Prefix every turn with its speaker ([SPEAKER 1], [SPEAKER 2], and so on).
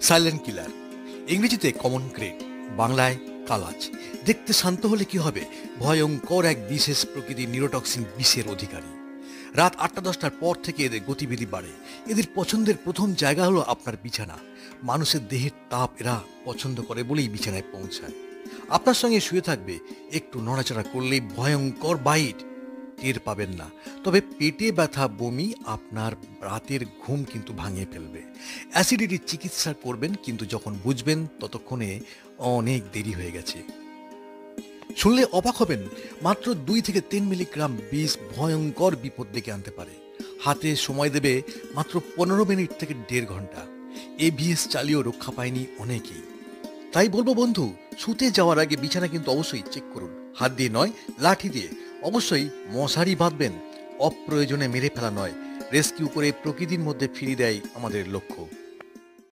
[SPEAKER 1] Silent killer, ইংরেজিতে common ক্রেক, বাংলায় কালাজ। দেখতে শান্ত হলে কি হবে, ভয়ঙ্কর এক বিশেষ প্রকৃতির নিউরোটক্সিন বিষের অধিকারী। রাত 8টা-10টার পর থেকে এদের গতিবিধি বাড়ে। এদের পছন্দের প্রথম জায়গা হলো আপনার বিছানা। মানুষের দেহের তাপ এরা পছন্দ করে বলেই বিছানায় পৌঁছায়। আপনার সঙ্গে শুয়ে থাকবে, একটু নড়াচড়া করলেই ভয়ঙ্কর বাইট। টের পাবেন না, তবে পেটে ব্যথা, বমি, আপনার রাতের ঘুম কিন্তু ভাঙিয়ে ফেলবে। অ্যাসিডিটির চিকিৎসা করবেন, কিন্তু যখন বুঝবেন ততক্ষণে অনেক দেরি হয়ে গেছে। শুনলে অবাক হবেন, মাত্র 2 থেকে 3 মিলিগ্রাম বিষ ভয়ঙ্কর বিপদ ডেকে আনতে পারে। হাতে সময় দেবে মাত্র 15 মিনিট থেকে 1.5 ঘন্টা। এভিএস চালিয়েও রক্ষা পায়নি অনেকেই। তাই বলবো বন্ধু, শুতে যাওয়ার আগে বিছানা কিন্তু অবশ্যই চেক করুন। হাত দিয়ে নয়, লাঠি দিয়ে। অবশ্যই মশারি বাঁধবেন। অপ্রয়োজনে মেরে ফেলা নয়, রেস্কিউ করে প্রকৃতির মধ্যে ফিরিয়ে দেয় আমাদের লক্ষ্য।